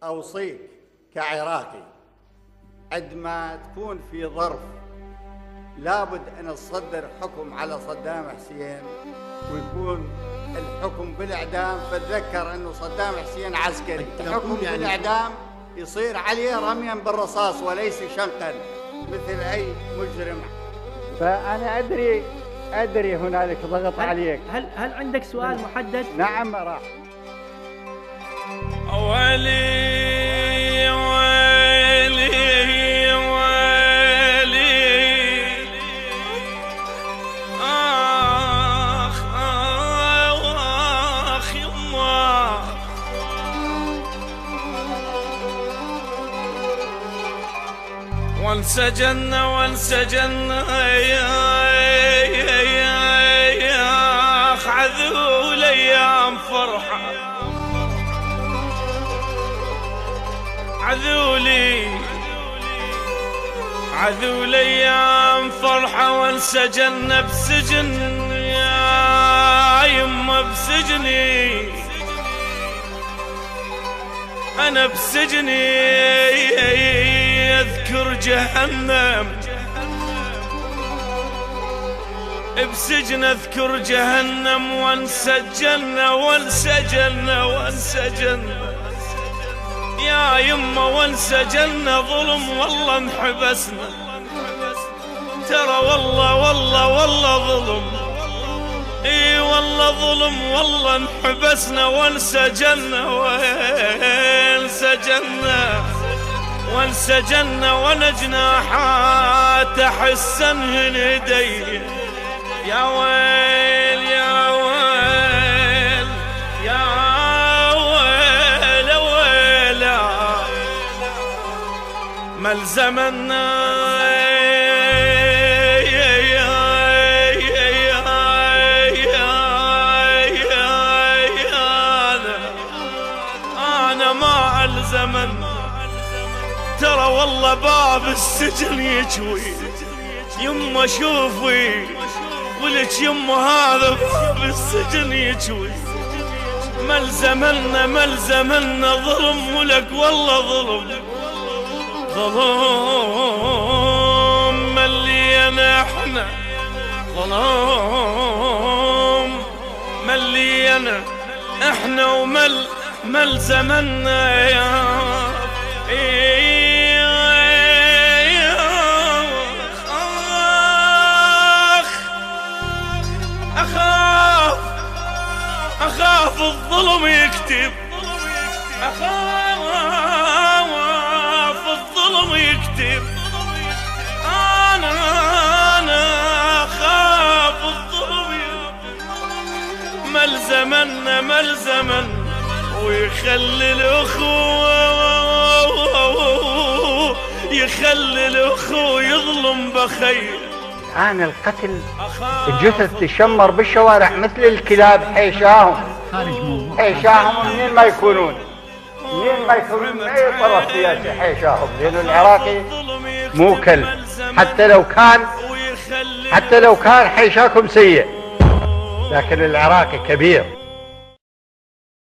أوصيك كعراقي عندما تكون في ظرف لابد أن تصدر حكم على صدام حسين ويكون الحكم بالإعدام، فتذكر أنه صدام حسين عسكري، الحكم بالإعدام يصير عليه رميا بالرصاص وليس شنقا مثل أي مجرم. فأنا أدري هنالك ضغط عليك. هل عندك سؤال محدد؟ نعم راح. ويلي ويلي ويلي آخ آخ يما وانسجن يا أخ عذول أيام فرحة عذولي ايام فرحة وانسجن بسجن يا يمه بسجني انا بسجني اذكر جهنم بسجن اذكر جهنم وانسجن يا يمه وانسجن ظلم والله انحبسنا ترى والله ظلم اي والله ظلم والله انحبسنا وانسجنا وانا جناحات احسنهن ايدي يا ويل يا ويل يا ملزمنا أنا ما ألزمن ترى والله باب السجن يجوي يما شوفي ولك يما هذا باب السجن يجوي ملزمنا ظلم ولك والله ظلم ملينا احنا ظلام ملينا احنا ملزمنا يا اخاف الظلم يكتب الظلم يكتب أنا أخاف الظلم ملزمن ويخلي الأخو يظلم بخير. الآن القتل الجثث تشمر بالشوارع مثل الكلاب حيشاهم منين ما يكونون ما يطرف سياسي حيشاهم، لأنه العراقي مو كلب حتى لو كان حيشاكم سيء، لكن العراقي كبير.